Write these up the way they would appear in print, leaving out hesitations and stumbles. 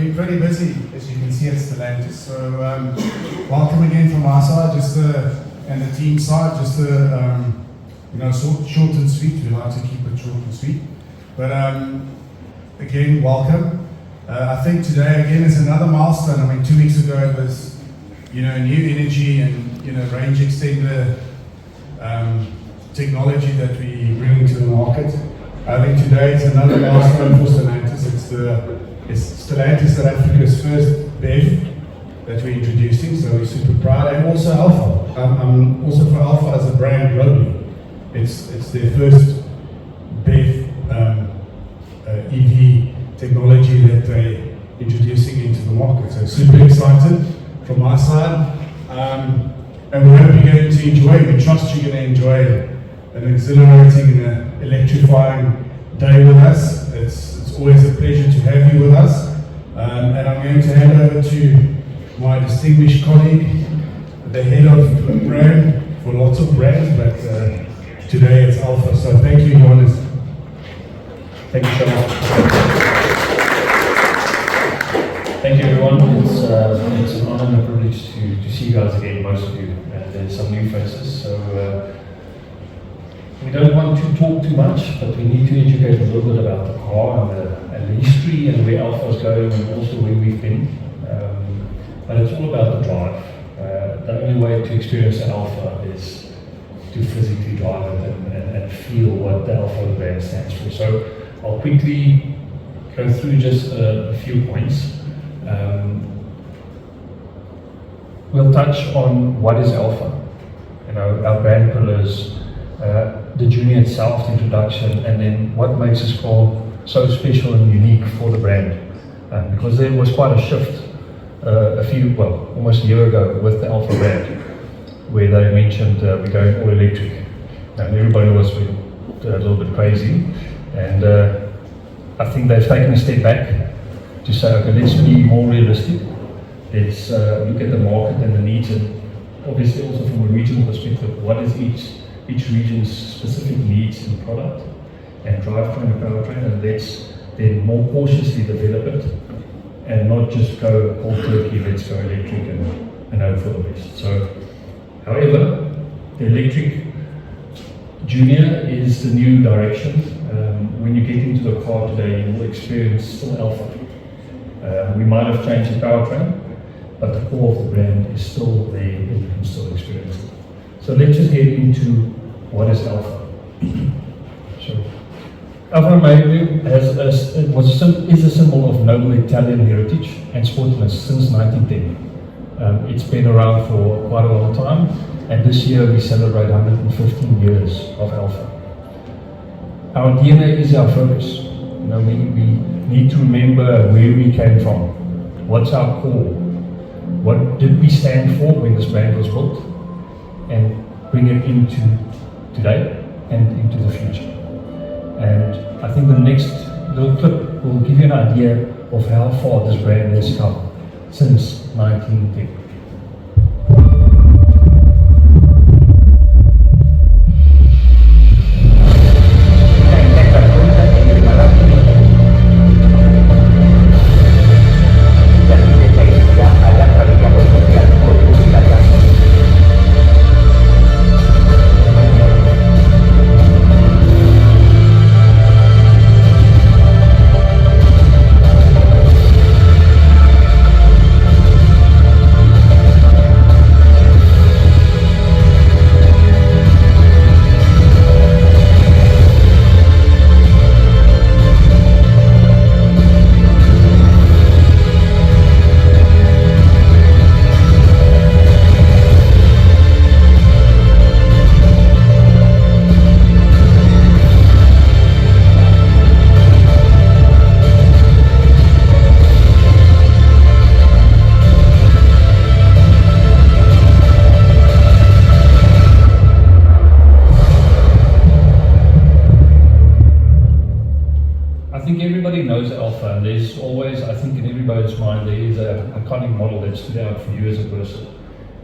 been pretty busy, as you can see at Stellantis. So welcome again from our side, and the team side, short and sweet. We like to keep it short and sweet. But again, welcome. I think today again is another milestone. I mean, 2 weeks ago it was, new energy and range extender technology that we bring to the market. I think today it's another milestone for Stellantis. It's Stellantis South Africa's first BEV that we're introducing, so we're super proud. And also Alfa. Also for Alfa as a brand globally. It's their first BEV EV technology that they're introducing into the market. So super excited from my side. And we hope you're going to enjoy. We trust you're going to enjoy an exhilarating and electrifying day with us. It's always a pleasure to have you with us. And I'm going to hand over to my distinguished colleague, the head of brand for lots of brands, but today it's Alfa. So thank you, Johannes. Thank you so much. Thank you, everyone. It's an honor and a privilege to see you guys again, most of you. And there's some new faces, so we don't want to talk too much, but we need to educate a little bit about the car and the history and where Alfa is going and also where we've been. But it's all about the drive. The only way to experience an Alfa is to physically drive it and feel what the Alfa brand stands for. So I'll quickly go through just a few points. We'll touch on what is Alfa, our brand pillars, the journey itself, the introduction, and then what makes this car so special and unique for the brand. Because there was quite a shift almost a year ago with the Alfa brand, where they mentioned we're going all electric, and everybody was a little bit crazy. And I think they've taken a step back to say, okay, let's be more realistic. Let's look at the market and the needs, and obviously also from a regional perspective, what is each region's specific needs in product and drivetrain and powertrain, and let's then more cautiously develop it and not just go cold turkey, let's go electric and hope for the best. So, however, the electric Junior is the new direction. When you get into the car today, you will experience still Alfa. We might have changed the powertrain, but the core of the brand is still there and you can still experience it. So let's just get into what is Alfa. So, Alfa Romeo is a symbol of noble Italian heritage and sportiness since 1910. It's been around for quite a long time, and this year we celebrate 115 years of Alfa. Our DNA is our focus. We need to remember where we came from. What's our core? What did we stand for when this brand was built? And bring it into today and into the future. And I think the next little clip will give you an idea of how far this brand has come since 1910. There's always, I think in everybody's mind, there is an iconic model that stood out for you as a person.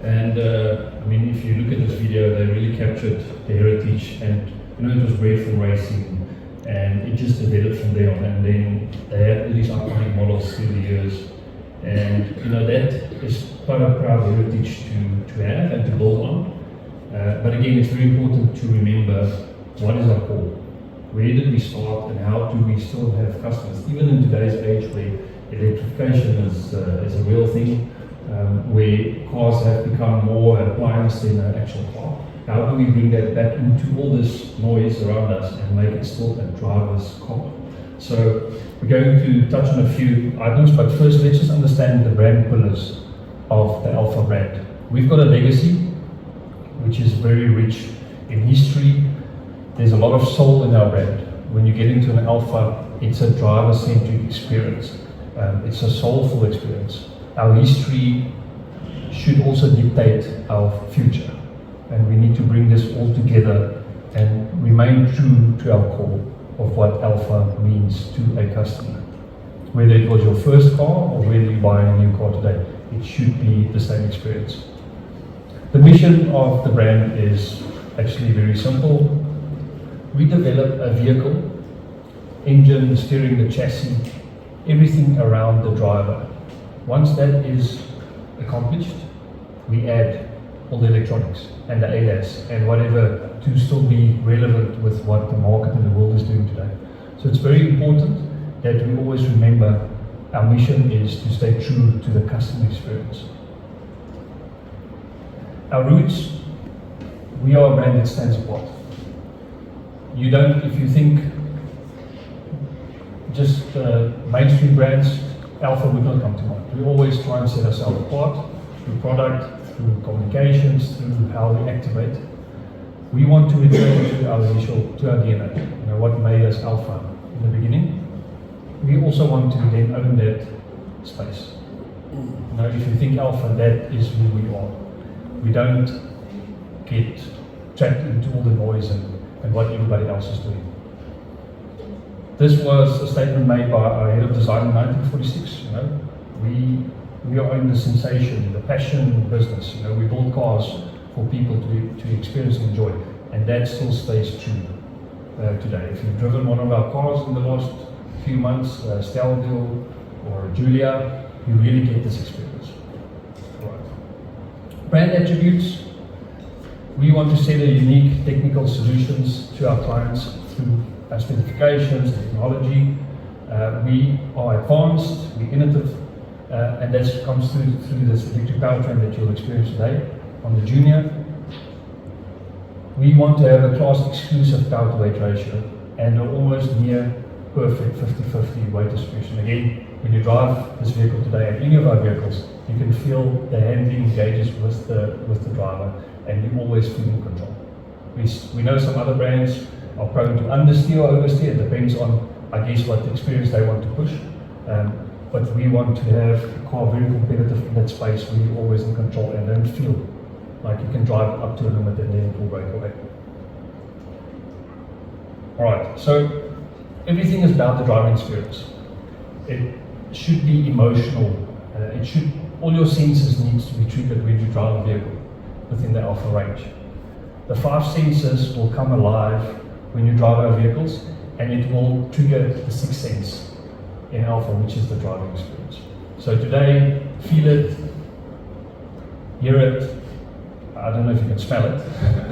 And if you look at this video, they really captured the heritage, and it was bred from racing and it just developed from there on. And then they had all these iconic models through the years, and that is quite a proud heritage to have and to build on. But again, it's very important to remember what is our core. Where did we start, and how do we still have customers? Even in today's age where electrification is a real thing, where cars have become more appliance than an actual car. How do we bring that back into all this noise around us and make it still a driver's car? So we're going to touch on a few items, but first let's just understand the brand pillars of the Alfa brand. We've got a legacy, which is very rich in history. There's a lot of soul in our brand. When you get into an Alfa, it's a driver-centric experience. It's a soulful experience. Our history should also dictate our future, and we need to bring this all together and remain true to our core of what Alfa means to a customer. Whether it was your first car or whether you're buying a new car today, it should be the same experience. The mission of the brand is actually very simple. We develop a vehicle, engine, steering, the chassis, everything around the driver. Once that is accomplished, we add all the electronics and the ADAS and whatever to still be relevant with what the market and the world is doing today. So it's very important that we always remember our mission is to stay true to the customer experience. Our roots, we are a brand that stands apart. If you think just mainstream brands, Alfa would not come to mind. We always try and set ourselves apart through product, through communications, through how we activate. We want to return to our DNA, what made us Alfa in the beginning. We also want to then own that space. If you think Alfa, that is who we are. We don't get trapped into all the noise and what everybody else is doing. This was a statement made by our head of design in 1946. We are in the sensation, the passion business. We build cars for people to experience and enjoy, and that still stays true today. If you've driven one of our cars in the last few months, Stelvio or Julia, you really get this experience. Right. Brand attributes. We want to sell unique technical solutions to our clients through our specifications, technology. We are advanced, we're innovative, and that comes through this electric powertrain that you'll experience today on the Junior. We want to have a class exclusive power to weight ratio and an almost near perfect 50-50 weight distribution. Again, when you drive this vehicle today and any of our vehicles, you can feel the handling engages with the driver, and you always feel in control. We know some other brands are prone to understeer or oversteer. It depends on, I guess, what the experience they want to push. But we want to have a car very competitive in that space where you're always in control and don't feel like you can drive up to a limit and then it will break away. Alright, so everything is about the driving experience. It should be emotional. All your senses needs to be triggered when you drive a vehicle within the Alfa range. The 5 senses will come alive when you drive our vehicles, and it will trigger the 6th sense in Alfa, which is the driving experience. So today, feel it, hear it. I don't know if you can smell it.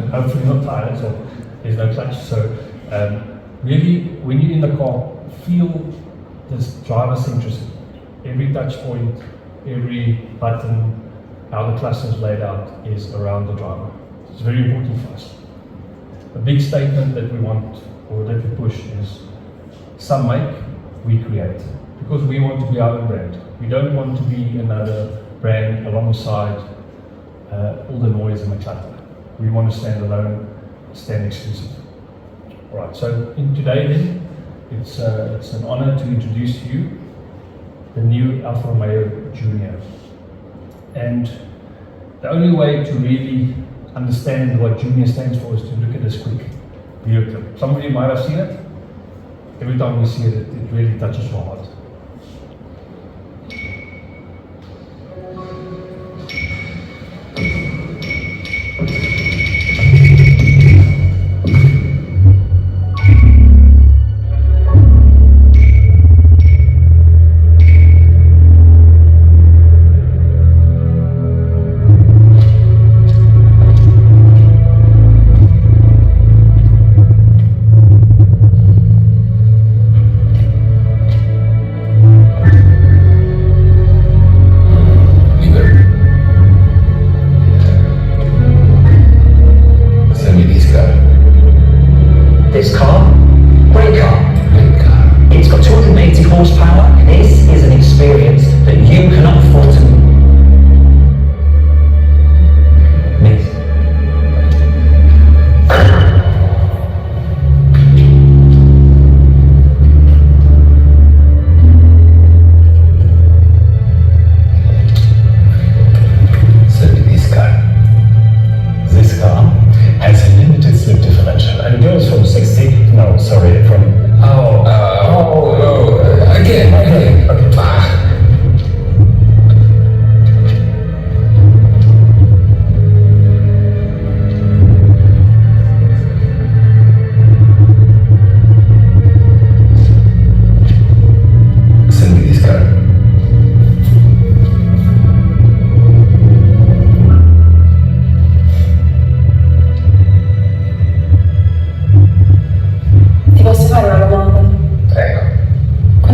Hopefully not tires, or there's no clutch. So really, when you're in the car, feel this driver centricity. Every touch point, every button, how the cluster is laid out is around the driver. It's very important for us. A big statement that we want, or that we push, is some make, we create. Because we want to be our own brand. We don't want to be another brand alongside all the noise and the clutter. We want to stand alone, stand exclusive. Alright, so today then, it's an honor to introduce to you the new Alfa Romeo Junior. And the only way to really understand what Junior stands for is to look at this quick video clip. Some of you might have seen it. Every time we see it, it really touches your heart.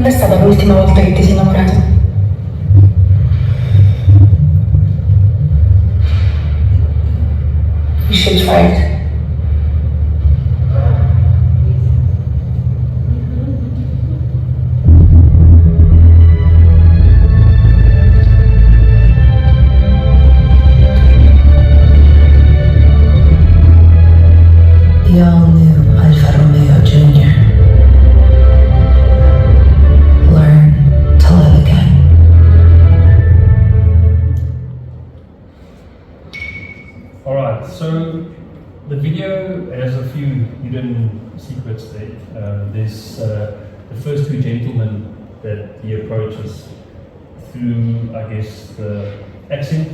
Quando è stata l'ultima volta che ti sei innamorato? You should try it. The all-new Alfa Romeo Jr. Learn to love again. Alright, so the video has a few hidden secrets there. There's the first two gentlemen that he approaches through, I guess, the accent.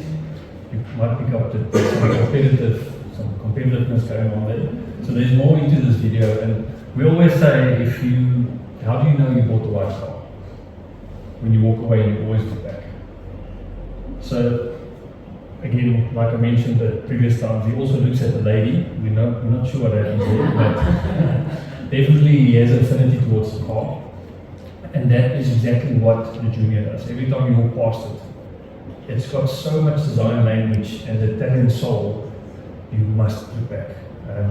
You might pick up that there's some competitiveness going on there. So there's more into this video, and we always say, how do you know you bought the right car? When you walk away, you always look back. So again, like I mentioned the previous times, he also looks at the lady. We're not sure what happens there, but definitely he has an affinity towards the car. And that is exactly what the Junior does. Every time you walk past it, it's got so much design language and the Italian soul, you must look back.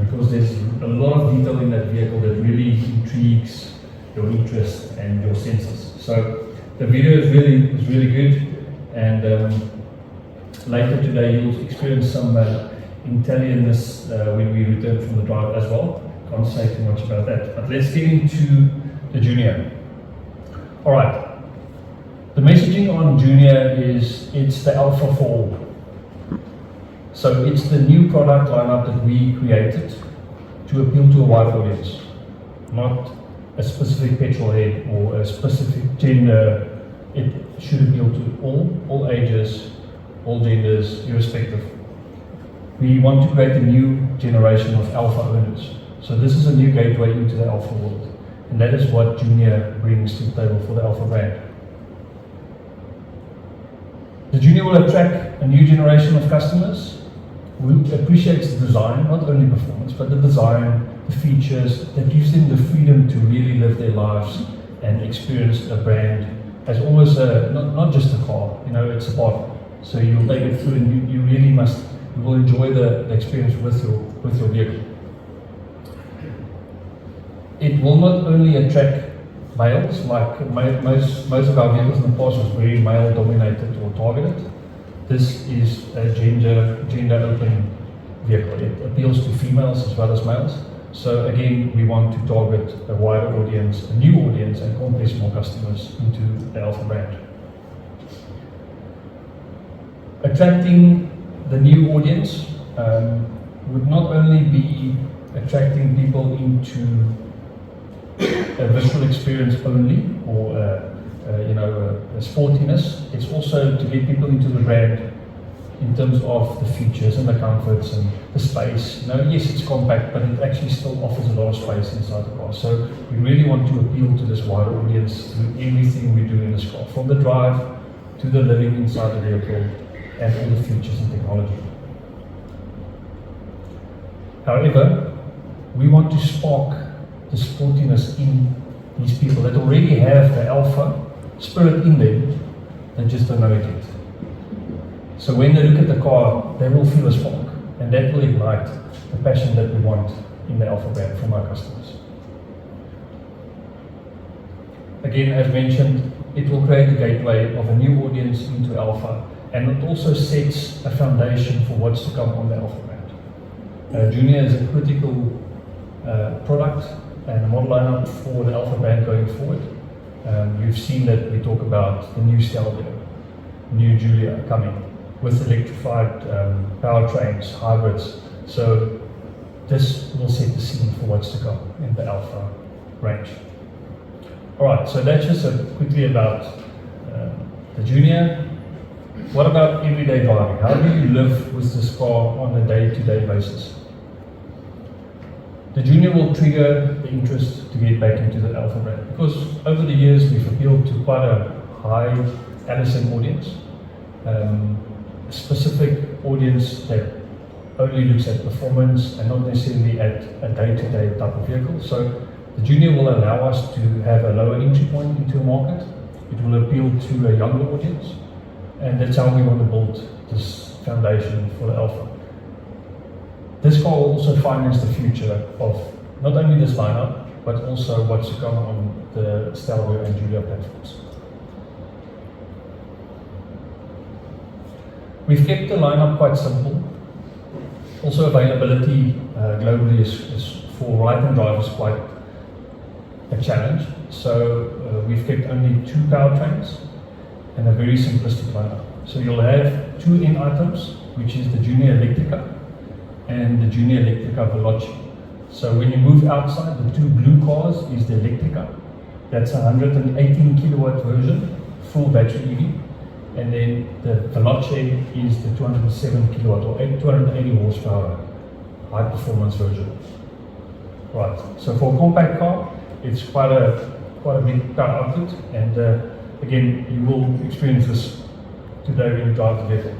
Because there's a lot of detail in that vehicle that really intrigues your interest and your senses. So the video is really good, and later today you'll experience some Italianness when we return from the drive as well. Can't say too much about that, but let's get into the Junior. Alright, the messaging on Junior is it's the Alfa for all. So it's the new product lineup that we created to appeal to a wide audience, not a specific petrol head or a specific gender. It should appeal to all ages, all genders, irrespective. We want to create a new generation of Alfa owners. So this is a new gateway into the Alfa world, and that is what Junior brings to the table for the Alfa brand. The Junior will attract a new generation of customers who appreciates the design, not only performance, but the design, the features that gives them the freedom to really live their lives and experience a brand as always not just a car, it's a partner. So you'll take it through, and you will enjoy the experience with your vehicle. It will not only attract males, like most of our vehicles in the past was very male dominated or targeted. This is a gender open vehicle. It appeals to females as well as males. So again, we want to target a wider audience, a new audience, and conquest more customers into the Alfa brand. Attracting the new audience would not only be attracting people into a visual experience only, or a sportiness. It's also to get people into the brand in terms of the features and the comforts and the space. Yes, it's compact, but it actually still offers a lot of space inside the car. So we really want to appeal to this wider audience through everything we do in this car, from the drive to the living inside the vehicle and all the features and technology. However, we want to spark the sportiness in these people that already have the Alfa spirit in them, they just don't know it yet. So when they look at the car, they will feel a spark, and that will ignite the passion that we want in the Alfa brand from our customers. Again, as mentioned, it will create a gateway of a new audience into Alfa, and it also sets a foundation for what's to come on the Alfa brand. Junior is a critical product and a model lineup for the Alfa brand going forward. You've seen that we talk about the new Stelvio, new Giulia coming with electrified powertrains, hybrids. So this will set the scene for what's to come in the Alfa range. Alright, so that's just quickly about the Junior. What about everyday driving? How do you live with this car on a day-to-day basis? The Junior will trigger the interest to get back into the Alfa brand, because over the years we've appealed to quite a high Allison audience, a specific audience that only looks at performance and not necessarily at a day-to-day type of vehicle. So The Junior will allow us to have a lower entry point into a market. It will appeal to a younger audience, and that's how we want to build this foundation for the Alfa. This car will also finance the future of not only this lineup, but also what's to come on the Stelvio and Giulia platforms. We've kept the lineup quite simple. Also, availability globally is for right-hand drivers quite a challenge. So we've kept only 2 powertrains and a very simplistic lineup. So you'll have 2 in items, which is the Junior Electrica and the Junior Electrica Veloce. So when you move outside, the 2 blue cars is the Electrica. That's a 118 kilowatt version, full battery EV. And then the Veloce is the 207 kilowatt or 280 horsepower high performance version. Right, so for a compact car, it's quite a big power output, and again, you will experience this today when you drive the vehicle.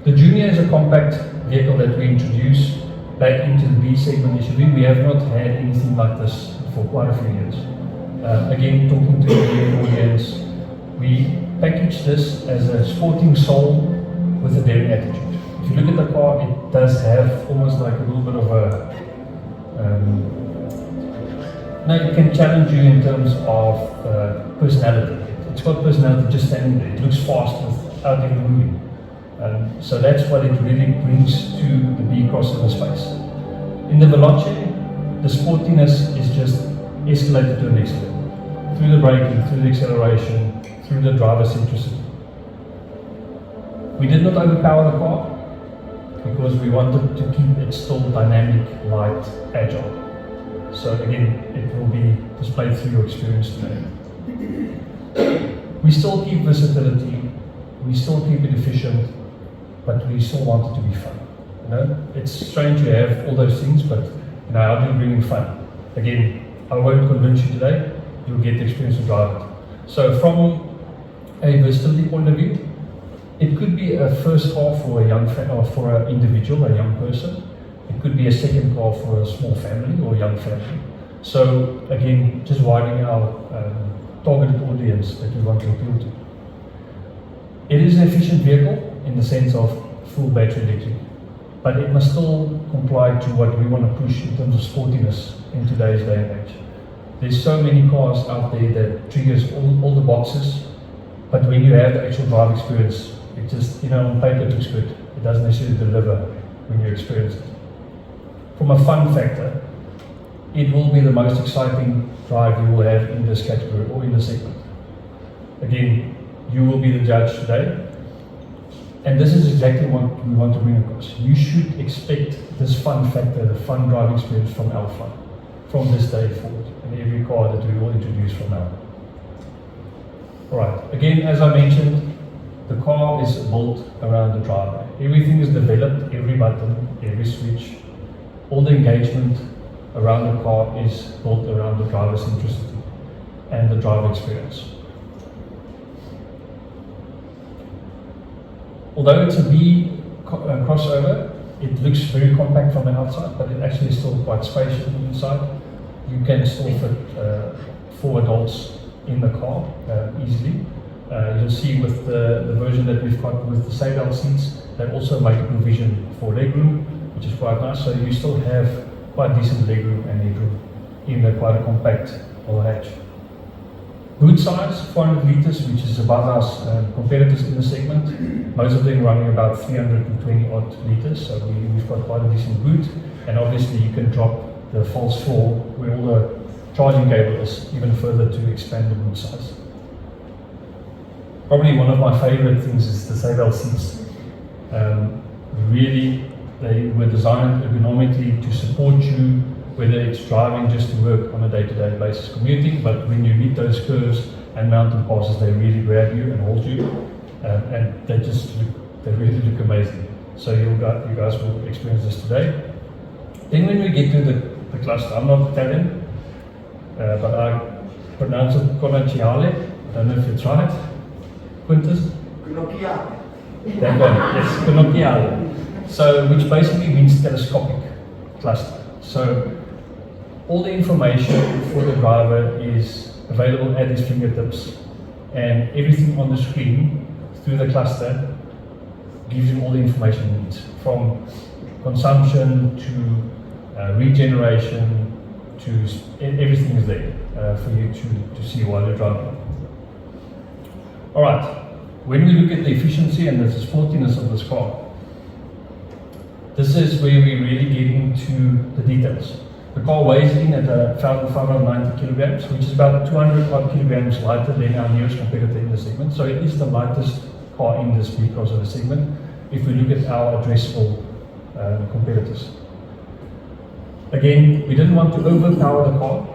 The Junior is a compact vehicle that we introduced back into the B segment SUV. We have not had anything like this for quite a few years. Again, talking to the audience, we package this as a sporting soul with a daring attitude. If you look at the car, it does have almost like a little bit of a it can challenge you in terms of personality. It's got personality just standing there. It looks fast without even moving. So that's what it really brings to the B crossover space. In the Veloce, the sportiness is just escalated to the next level. Through the braking, through the acceleration, through the driver centricity. We did not overpower the car because we wanted to keep it still dynamic, light, agile. So again, it will be displayed through your experience today. We still keep versatility, we still keep it efficient, but we still want it to be fun. You know, it's strange to have all those things, but you know, how do you bring in fun? Again, I won't convince you today. You'll get the experience to drive it. So from a versatility point of view, it could be a first car for a young or for an individual, a young person. It could be a second car for a small family or young family. So again, just widening our targeted audience that we want to appeal to. It is an efficient vehicle in the sense of full battery electric, but it must still comply to what we want to push in terms of sportiness in today's day and age. There's so many cars out there that triggers all the boxes, but when you have the actual drive experience, it just, you know, on paper it looks good. It doesn't necessarily deliver when you experience it. From a fun factor, it will be the most exciting drive you will have in this category or in the segment. Again, you will be the judge today. And this is exactly what we want to bring across. You should expect this fun factor, the fun driving experience from Alfa, from this day forward, in every car that we will introduce from now. Alright, again, as I mentioned, the car is built around the driver. Everything is developed, every button, every switch, all the engagement around the car is built around the driver centricity and the driver experience. Although it's a B crossover, it looks very compact from the outside, but it actually is still quite spacious inside. You can still fit 4 adults in the car easily. You'll see with the version that we've got with the side seats, they also make a provision for legroom, which is quite nice. So you still have quite decent legroom and headroom in quite a compact full hatch. Boot size, 400 liters, which is above our competitors in the segment. Most of them running about 320 odd liters, so we've got quite a decent boot. And obviously you can drop the false floor where all the charging cable is even further to expand the boot size. Probably one of my favorite things is the side seats. Really, they were designed ergonomically to support you, whether it's driving just to work on a day-to-day basis, commuting, but when you meet those curves and mountain passes, they really grab you and hold you, and they really look amazing. So you guys will experience this today. Then when we get to the cluster, I'm not Italian, but I pronounce it Conaciale. I don't know if it's right. Quintus? Conocchiale. That one, yes, Conocchiale. So, which basically means telescopic cluster. So, all the information for the driver is available at his fingertips, and everything on the screen through the cluster gives him all the information he needs, from consumption to regeneration to everything is there for you to see while you're driving. Alright, when we look at the efficiency and the sportiness of this car, this is where we really get into the details. The car weighs in at 1,590 kilograms, which is about 200 odd kilograms lighter than our nearest competitor in the segment. So it is the lightest car in this crossover segment if we look at our addressable competitors. Again, we didn't want to overpower the car.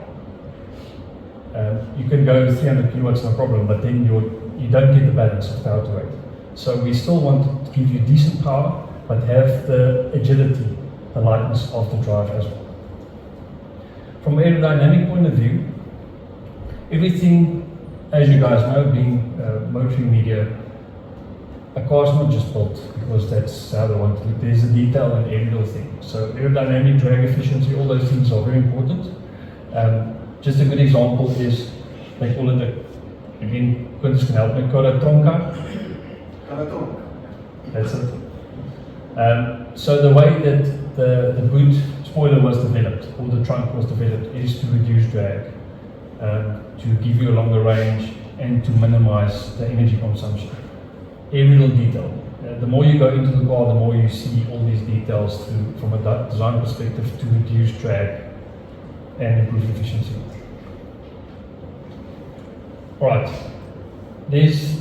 You can go 300 kilowatts, no problem, but then you don't get the balance of power to weight. So we still want to give you decent power, but have the agility, the lightness of the drive as well. From an aerodynamic point of view, everything, as you guys know, being motoring media, a car is not just built because that's how they want it. There's a detail in every little thing. So aerodynamic, drag efficiency, all those things are very important. Just a good example is, they call it again, Quintus can help me, Tronca. That's it. So the way that the boot spoiler was developed, or the trunk was developed, is to reduce drag, to give you a longer range, and to minimize the energy consumption. Every little detail. The more you go into the car, the more you see all these details from a design perspective to reduce drag and improve efficiency. Alright, there's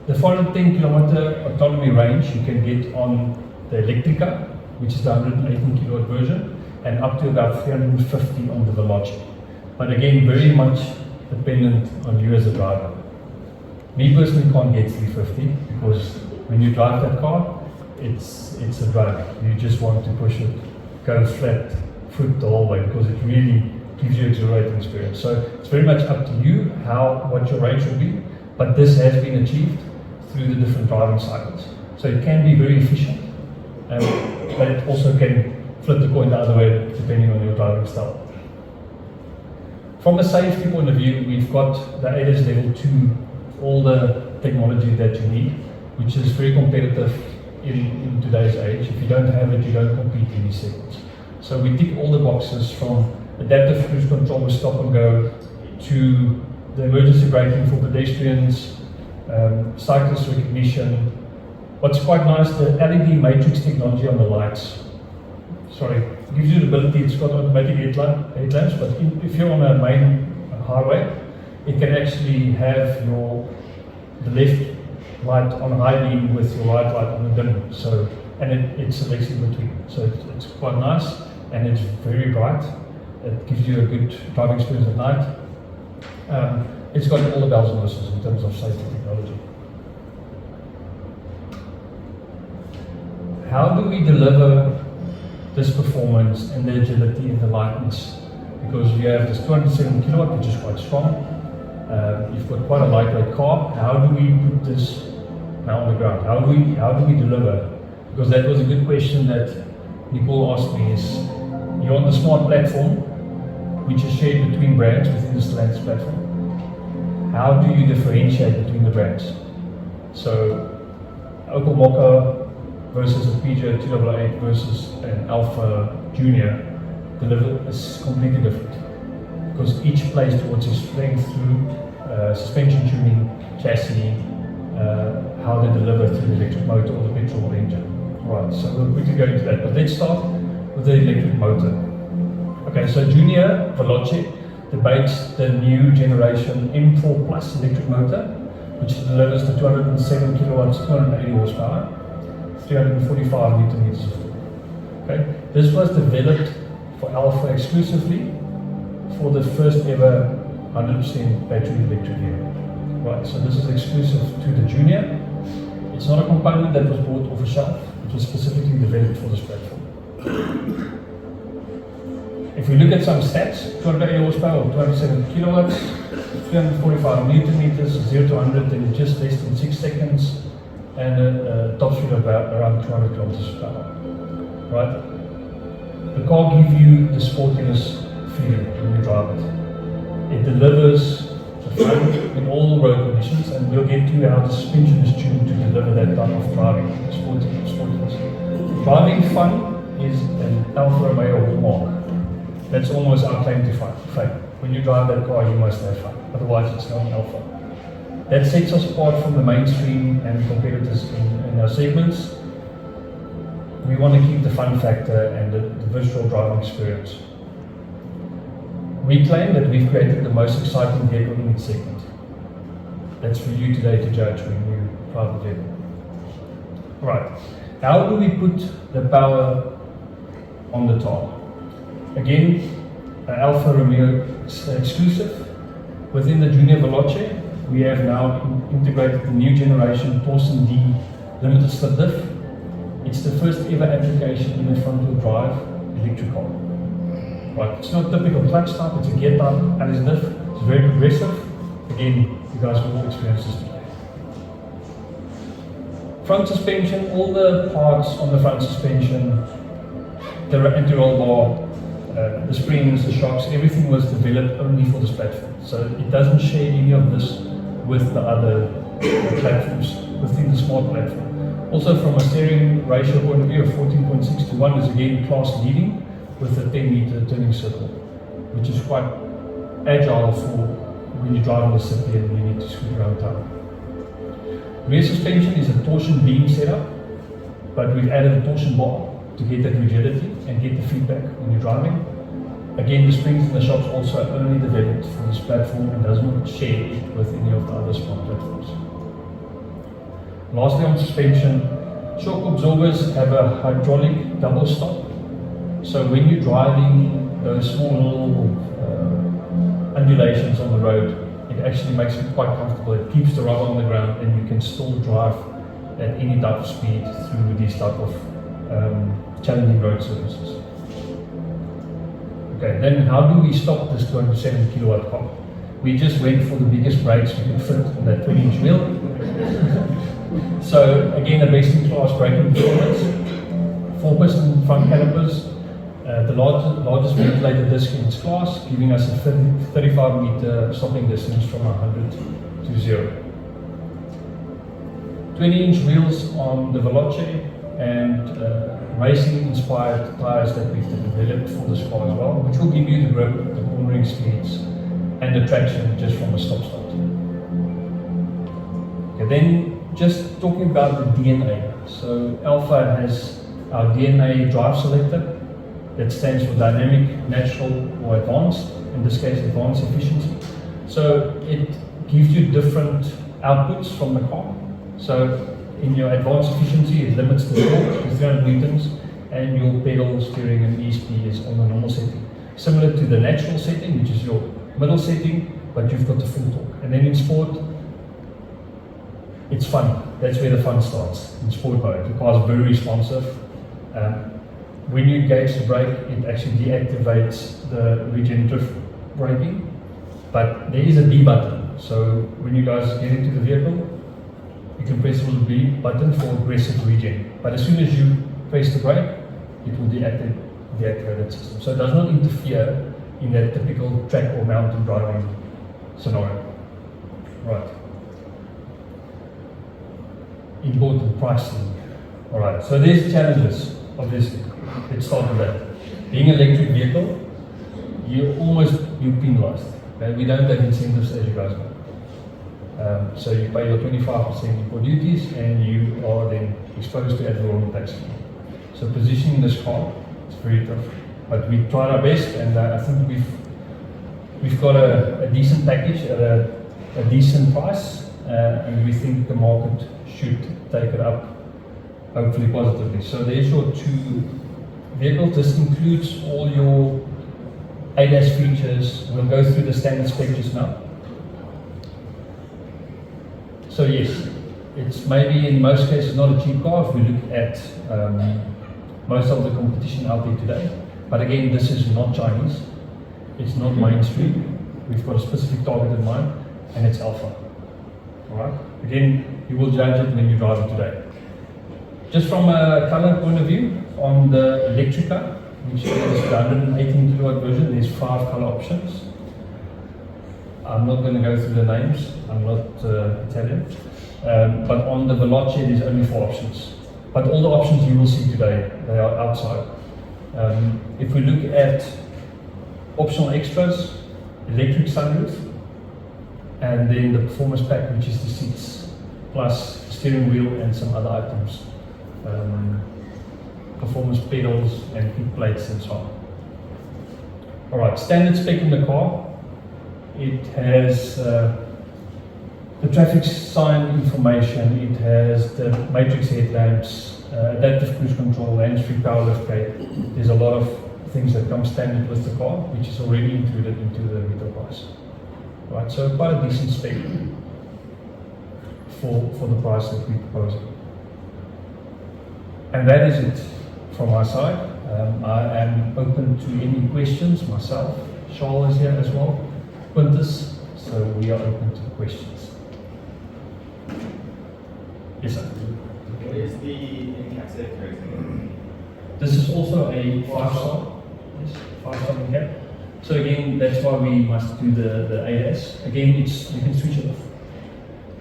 the 410 kilometer autonomy range you can get on the Electrica, which is the 118 kilowatt version, and up to about 350 on the Veloce. But again, very much dependent on you as a driver. Me personally can't get 350 because when you drive that car, it's a drag. You just want to push it, go flat foot the whole way, because it really gives you an exhilarating experience. So it's very much up to you what your range will be, but this has been achieved through the different driving cycles. So it can be very efficient, but it also can flip the coin the other way depending on your driving style. From a safety point of view, we've got the ADAS level 2, all the technology that you need, which is very competitive in today's age. If you don't have it, you don't compete in these segments. So we tick all the boxes, from adaptive cruise control with stop and go, to the emergency braking for pedestrians, cyclist recognition. What's quite nice, the LED matrix technology on the lights, gives you the ability, it's got automatic headlamps, but if you're on a main highway, it can actually have the left light on high beam with your right light on the dim. So, and it selects in between. So it's quite nice, and it's very bright. It gives you a good driving experience at night. It's got all the bells and whistles in terms of safety technology. How do we deliver this performance and the agility and the lightness? Because you have this 207 kilowatt, which is quite strong. You've got quite a lightweight car. How do we put this now on the ground? How do we deliver? Because that was a good question that Nicole asked me. Is you're on the smart platform, which is shared between brands within the Stellantis platform. How do you differentiate between the brands? So Opel Mokka versus a Peugeot 288 versus an Alfa Junior is completely different, because each plays towards its strength through suspension tuning, chassis, how they deliver through the electric motor or the petrol engine. Right, so we'll quickly go into that, but let's start with the electric motor. Okay, so Junior Veloce debates the new generation M4 Plus electric motor, which delivers the 207 kilowatts, 280 horsepower, 345 newton meters of torque. Okay, this was developed for Alfa exclusively for the first ever 100% battery electric vehicle. Right, so this is exclusive to the Junior. It's not a component that was bought off a shelf. It was specifically developed for this platform. If we look at some stats, 280 horsepower, 207 kilowatts, 345 newton meters, 0 to 100 in just less than 6 seconds, and a top speed of around 200 kilometers per hour. Right? The car gives you the sportiness feeling when you drive it. It delivers the fun in all road conditions, and we'll get to how the suspension is tuned to deliver that type of driving, sportiness. Driving fun is an Alfa Romeo hallmark. That's almost our claim to fame. When you drive that car, you must have fun. Otherwise, it's not an Alfa. That sets us apart from the mainstream and competitors in our segments. We want to keep the fun factor and the virtual driving experience. We claim that we've created the most exciting vehicle in its segment. That's for you today to judge when you drive the vehicle. Right. How do we put the power on the top? Again, Alfa Romeo exclusive. Within the Junior Veloce, we have now integrated the new generation Torsen D limited slip diff. It's the first ever application in a front wheel drive electric car. Right, it's not typical clutch type, it's a gear type and it's diff. It's very progressive. Again, you guys will all experience this today. Front suspension, all the parts on the front suspension, the anti-roll bar, the springs, the shocks, everything was developed only for this platform. So it doesn't share any of this with the other platforms within the smart platform. Also from a steering ratio point of view of 14.6 to 1 is again class leading with a 10-meter turning circle, which is quite agile for when you're driving the city and you need to scoot around town. Rear suspension is a torsion beam setup, but we've added a torsion bar to get that rigidity and get the feedback when you're driving. Again, the springs and the shocks also are only developed for this platform and does not share it with any of the other smart platforms. Lastly, on suspension, shock absorbers have a hydraulic double stop. So when you're driving those small little undulations on the road, it actually makes it quite comfortable. It keeps the rubber on the ground and you can still drive at any type of speed through these type of challenging road surfaces. Okay, then how do we stop this 207 kilowatt car? We just went for the biggest brakes we could fit on that 20-inch wheel. So again, the best in class braking performance, 4-piston front calipers, the largest ventilated disc in its class, giving us a 35-meter stopping distance from 100 to 0. 20-inch wheels on the Veloce and racing-inspired tires that we've developed for this car as well, which will give you the grip, the cornering speeds, and the traction just from a stop-start. Okay, then just talking about the DNA. So Alfa has our DNA drive selector that stands for dynamic, natural, or advanced. In this case, advanced efficiency. So it gives you different outputs from the car. So in your advanced efficiency, it limits the torque to 300 newtons, and your pedal steering and ESP is on the normal setting. Similar to the natural setting, which is your middle setting, but you've got the full torque. And then in sport, it's fun. That's where the fun starts, in sport mode. The car is very responsive. When you engage the brake, it actually deactivates the regenerative braking. But there is a B button. So when you guys get into the vehicle, you can press the B button for aggressive regen. But as soon as you press the brake, it will deactivate that system. So it does not interfere in that typical track or mountain driving scenario. Right. Important pricing. Alright, so there's challenges, obviously. Let's start with that. Being an electric vehicle, you're penalized. Okay? We don't have incentives, as you guys know. So you pay your 25% import duties and you are then exposed to ad valorem tax. So positioning this car is very tough. But we tried our best, and I think we've got a decent package at a decent price, and we think the market should take it up, hopefully positively. So there's your two vehicles. This includes all your ADAS features. We'll go through the standard spec just now. So yes, it's maybe in most cases not a cheap car if we look at most of the competition out there today. But again, this is not Chinese. It's not mainstream. We've got a specific target in mind, and it's Alfa. Alright? Again, you will judge it when you drive it today. Just from a color point of view, on the Electrica, which is the 118 kilowatt version. There's 5 color options. I'm not going to go through the names, I'm not Italian. But on the Veloce there's only 4 options. But all the options you will see today, they are outside. If we look at optional extras, electric sunroof, and then the performance pack, which is the seats, plus steering wheel and some other items. Performance pedals and heat plates and so on. Alright, standard spec in the car. It has the traffic sign information, it has the matrix headlamps, adaptive cruise control, hands-free power liftgate. There's a lot of things that come standard with the car, which is already included into the retail price. Right, so quite a decent spec for the price that we're proposing. And that is it from my side. I am open to any questions myself. Charles is here as well. Quintus, so we are open to questions. Yes, sir. What is the NCAP rating? This is also a 5-star. Yes, 5-star NCAP. So again, that's why we must do the ADAS. Again, you can switch it off,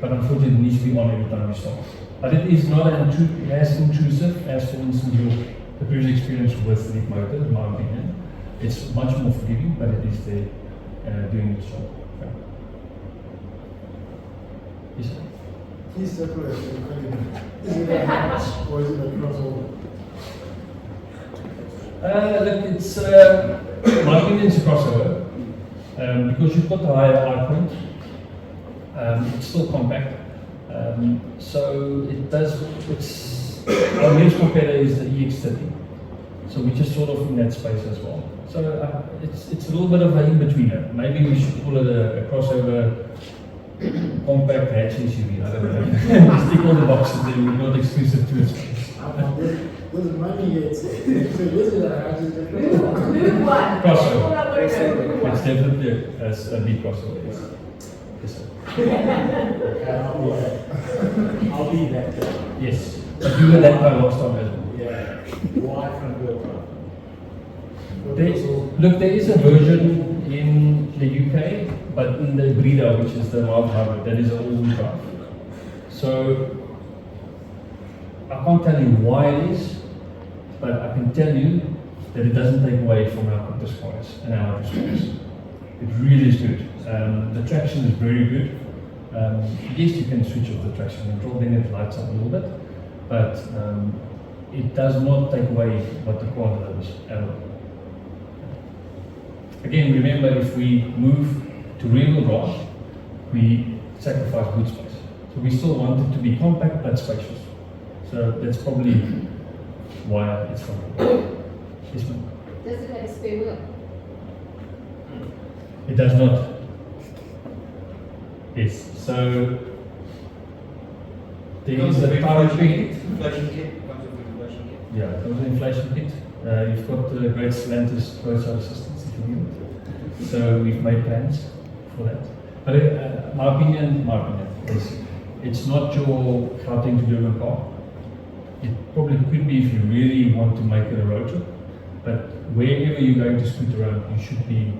but unfortunately it needs to be on every time you start. But it is not as intrusive as, for instance, the previous experience with the motor, in my opinion. It's much more forgiving, but it is there doing its job. Okay. Yes, sir. Please separate the equipment. Is it a hatch or is it a crossover? Look, it's my opinion, it's a crossover because you've got the higher eye point. It's still compact, so it does. It's our nearest competitor is the EX30, so we're just sort of in that space as well. So it's a little bit of an in-betweener. Maybe we should call it a crossover. Compact hatch SUV, I don't know. Stick all the boxes there, we're not exclusive to it. There's money yet. So this is a hatch. Crossover. It's definitely a big crossover, yes. Yes, sir. I'll be that. Yes. But you were that car last time as well. Yeah. Why from Bill? Look, there is a version in the UK, but in the Hybrida, which is the mild hybrid, that is an all-wheel drive. So I can't tell you why it is, but I can tell you that it doesn't take away from our Quintus cars and our response. It really is good. The traction is very good. Yes, you can switch off the traction control, then it lights up a little bit, but it does not take away what the car delivers at all. Again, remember, if we move to rear-wheel drive, we sacrifice boot space. So we still want it to be compact but spacious. So that's probably why it's from here. Yes, ma'am. Does it have a spare wheel? It does not. Yes. So there is a power kit. Inflation kit? Inflation kit? Yeah, it comes with an inflation kit. You've got the great Stellantis roadside assistance if you need it. So we've made plans for that. But my opinion is it's not your Gauteng to Durban car. It probably could be if you really want to make it a road trip. But wherever you're going to scoot around, you should be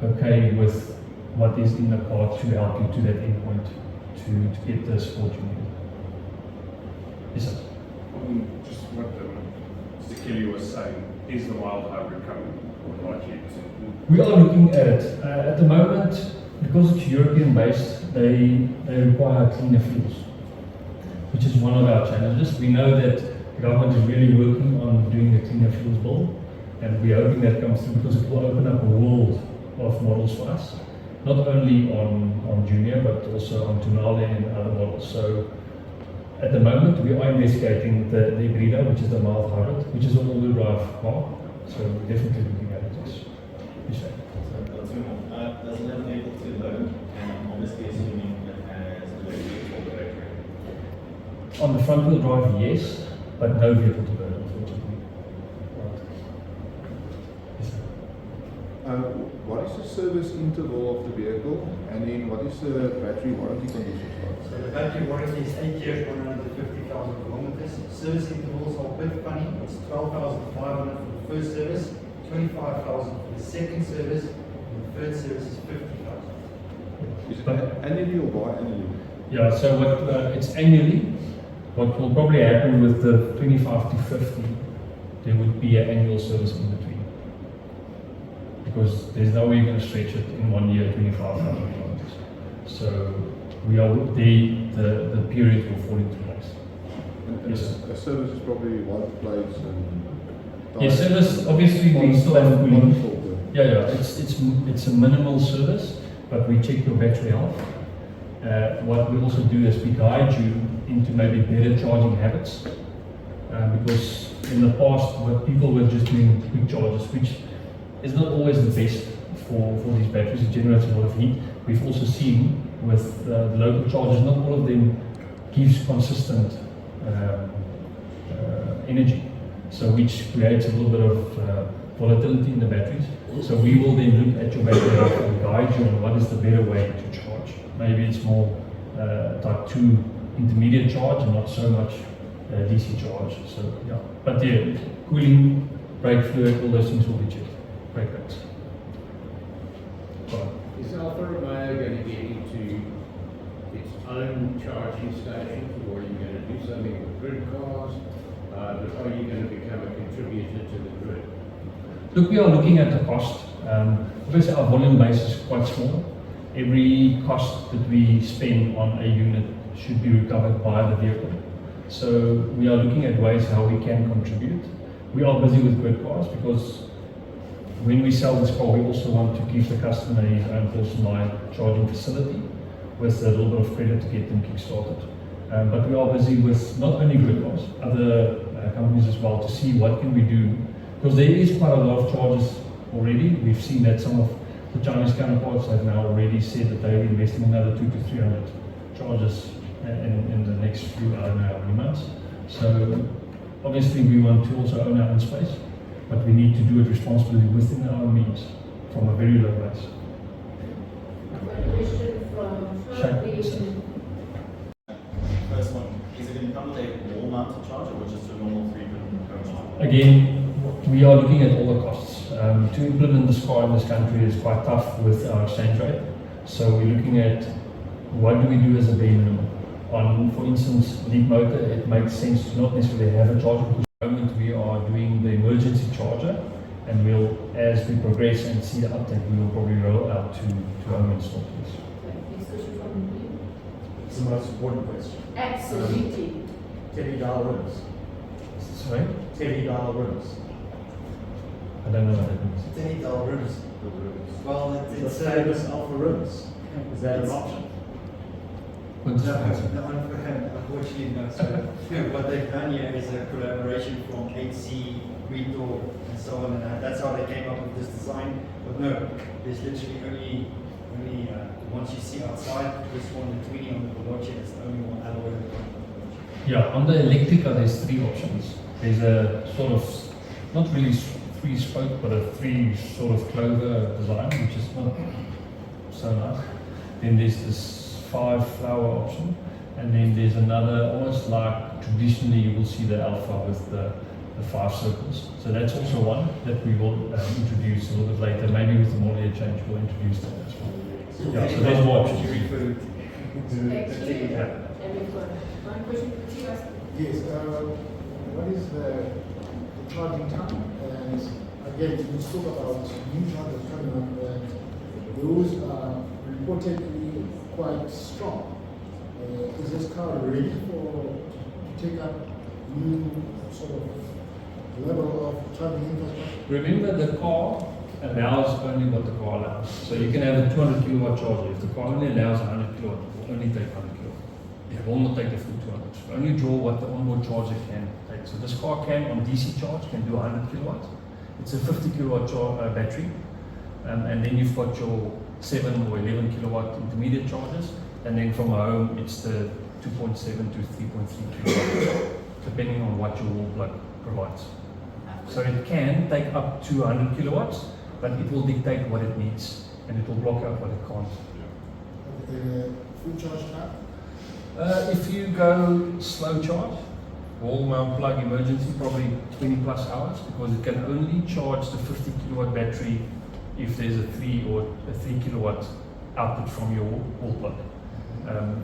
okay with what is in the car to help you to that end point to get the support you need. Yes, sir. Just what Mr. Kelly was saying, is the mild hybrid coming or not yet? We are looking at it. At the moment, because it's European based, they require cleaner fuels, which is one of our challenges. We know that the government is really working on doing the cleaner fuels bill, and we're hoping that comes through because it will open up a world of models for us, not only on Junior but also on Tonale and other models. So at the moment we are investigating the Hybrida, which is the mild hybrid, which is an all-wheel drive car. So we're definitely looking at it. Yes. Does it have able to load? And I'm obviously assuming it has the vehicle for battery. On the front wheel drive, yes, but no vehicle to load, unfortunately. Right. Yes, sir. What is the service interval of the vehicle, and then what is the battery warranty conditions like? So the battery warranty is 8 years, 150,000 kilometers. Service intervals are a bit funny. It's 12,500 for the the first service, 25,000 for the second service, and the third service is 50,000. Is it annually or biannually? Yeah, so what it's annually. What will probably happen with the 25 to 50, there would be an annual service in between. Because there's no way you're going to stretch it in 1 year, 25,000 kilometers. So we are the period will fall into place. And Yes. a service is probably one place and... Yes, service, obviously we still have one cooling. filter. Yeah, it's a minimal service, but we check your battery health. What we also do is we guide you into maybe better charging habits. Because in the past, what people were just doing quick charges, which is not always the best for these batteries. It generates a lot of heat. We've also seen with the local chargers, not all of them gives consistent energy. So which creates a little bit of volatility in the batteries. So we will then look at your battery health and guide you on what is the better way to charge. Maybe it's more type 2 intermediate charge and not so much DC charge. So yeah, but yeah, cooling, brake fluid, all those things will be checked. Brake pads. Is Alfa Romeo going to get into its own charging stations, or are you going to do something with grid cars? Are you going to become a contributor to the grid? Look, we are looking at the cost. Obviously, our volume base is quite small. Every cost that we spend on a unit should be recovered by the vehicle. So we are looking at ways how we can contribute. We are busy with grid cars because when we sell this car, we also want to give the customer his own personalized charging facility with a little bit of credit to get them kick-started. But we are busy with not only grid cars, other companies as well, to see what can we do. Because there is quite a lot of charges already. We've seen that some of the Chinese counterparts have now already said that they're investing another 200 to 300 charges in the next few, I don't know how many months. So obviously we want to also own our own space, but we need to do it responsibly within our means from a very low base. Question from Shane. First one, is it going to come with a wall-mounted charger or just a normal 3-pin current charger? Again, we are looking at all the costs. To implement this car in this country is quite tough with our exchange rate. So we're looking at what do we do as a bare minimum. On, for instance, lead motor, it makes sense to not necessarily have a charger because at the moment we are doing the emergency charger, and we'll, as we progress and see the uptake, we will probably roll out to home install please. Next question from you. It's the most important question. Absolutely. Teddy dial rims. Sorry? Teddy dial rims. I don't know what that means. Teddy dial rims. Well, it's famous Alfa rims. Is that an option? What's that? Unfortunately, no. So what they've done here is a collaboration from 8C, Retor, and so on, and that's how they came up with this design. But no, there's literally only once you see outside, this one, the 20 on the Veloce, is the only one alloy. Yeah, on the Electrica there's three options. There's a sort of, not really three spoke, but a three sort of clover design, which is not so nice. Then there's this 5 flower option, and then there's another, almost like traditionally you will see the Alfa with the 5 circles. So that's also one that we will introduce a little bit later. Maybe with the model year change we'll introduce that as well. Yeah, so there's more options. Thank you. And we've got one question for you. Yes, what is the charging time? And again, you spoke about new chargers coming up, and those are reportedly quite strong. Is this car ready to take up new sort of level of charging infrastructure? Remember, the car allows only what the car allows. So you can have a 200 kilowatt charger. If the car only allows 100 kilowatt, it will only take 100 kilowatt. It will not take the full 200. So only draw what the onboard charger can take. So this car can, on DC charge, can do 100 kilowatts. It's a 50 kilowatt battery. And then you've got your 7 or 11 kilowatt intermediate chargers. And then from home, it's the 2.7 to 3.3 kilowatts, depending on what your wall plug provides. So it can take up to 100 kilowatts, but it will dictate what it needs, and it will block out what it can't. Full charge time? If you go slow charge, wall mount plug emergency, probably 20 plus hours, because it can only charge the 50 kilowatt battery if there's a 3 kilowatt output from your wall plug.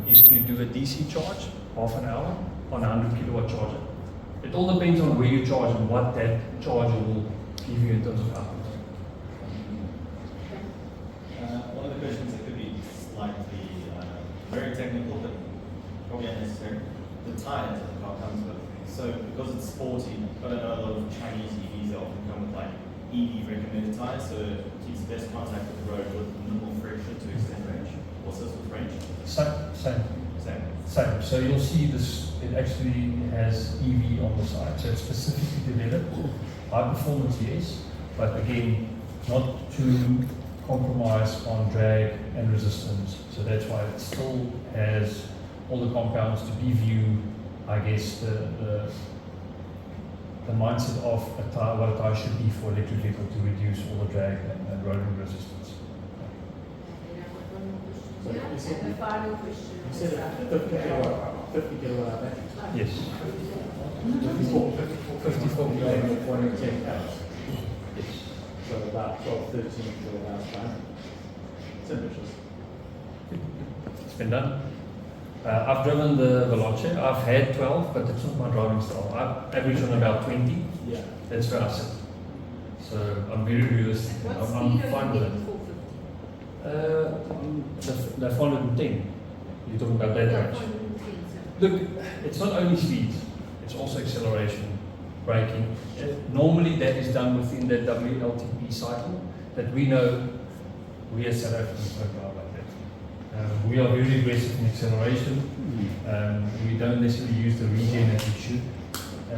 If you do a DC charge, half an hour on a 100 kilowatt charger. It all depends on where you charge and what that charger will give you in terms of output. One of the questions that could be slightly very technical, but probably unnecessary. The tires that the car comes with. So because it's sporty, but I know a lot of Chinese EVs often come with like EV recommended tires, so it keeps the best contact with the road with minimal friction to extend range. What's this with range? Same. Same. So you'll see this, it actually has EV on the side. So it's specifically developed. High performance, yes, but again, not to compromise on drag and resistance. So that's why it still has all the compounds to give you, I guess, the mindset of a tire, what a tire should be for electric vehicle to reduce all the drag and roading resistance. And the final question. You said a 50 kilowatt battery. Yes. 54 kilowatt, 110 hours. Yes. So about 12, 13 kilowatt hours per hour. It's ambitious. It's been done. I've driven the Veloce. I've had 12, but it's not my driving style. I've averaged on about 20. Yeah. That's where I sit. So I'm very realistic. I'm fine with it. The 410. You're talking about that range. Look, it's not only speed, it's also acceleration, braking. Normally that is done within that WLTP cycle that we know we as South Africans don't drive like that. We are very aggressive in acceleration. We don't necessarily use the regen as we should.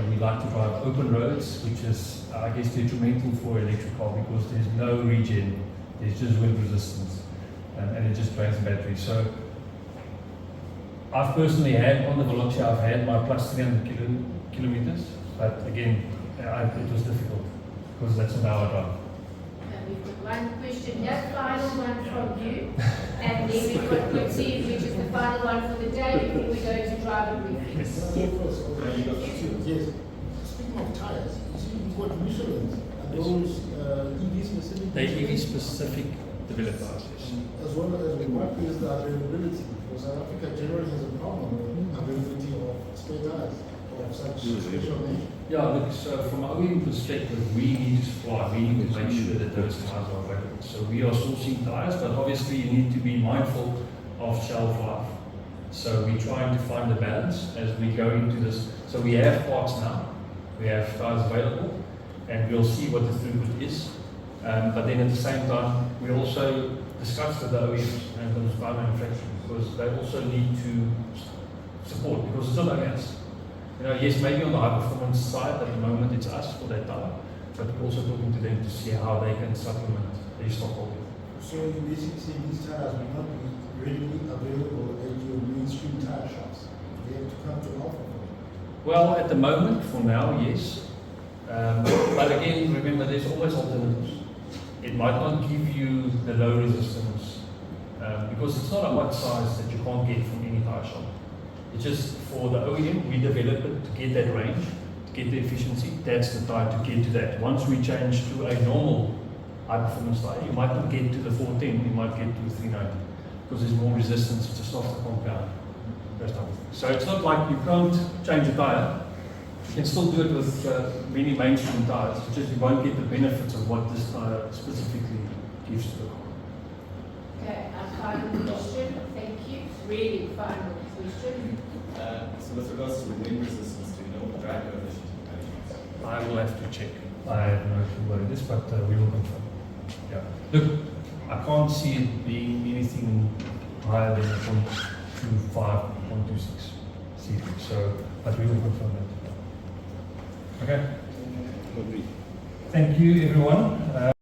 We like to drive open roads, which is, I guess, detrimental for electric car because there's no regen, there's just wind resistance, and it just drains the battery. So I've personally had, on the Veloce, I've had my plus 300 kilometers, but again, it was difficult because that's an hour drive. We've got one question here, final one from you, and then we've got Quincy, which is the final one for the day before we go to driver briefings. Yes. Speaking of tires, you see, you've got Michelins. Are those EV specific? They're EV specific developed tires, yes. As well as what is the availability? Because South Africa generally has a problem with availability of spare tires of such special nature. Yeah, look, so from our OEM perspective, we need to supply, we need to make sure that those tires are available. So we are sourcing tires, but obviously you need to be mindful of shelf life. So we're trying to find the balance as we go into this. So we have parts now, we have tires available, and we'll see what the throughput is. But then at the same time, we also discuss with the OEMs and the tire manufacturers because they also need to support because it's not only us. You know, yes, maybe on the high performance side, at the moment it's us for that tire, but we're also talking to them to see how they can supplement their stock holding. So you basically say these tires will not be readily available at your mainstream tire shops. They have to come to Alfa. Well, at the moment, for now, yes. But again, remember, there's always alternatives. It might not give you the low resistance because it's not a one size that you can't get from any tire shop. It's just for the OEM, we develop it to get that range, to get the efficiency. That's the tire to get to that. Once we change to a normal high performance tire, you might not get to the 410, you might get to the 390 because there's more resistance, it's a softer compound. So it's not like you can't change a tire. You can still do it with many mainstream tires. It's just you won't get the benefits of what this tire specifically gives to the car. Okay, our final question, thank you. Really final question. So with regards to wind resistance, do you know what the drag coefficient is? I will have to check. I have no clue what it is, but we will confirm. Yeah. Look, I can't see it being anything higher than 0.25, 0.26 CV. So, but we will confirm that. Okay. Thank you, everyone.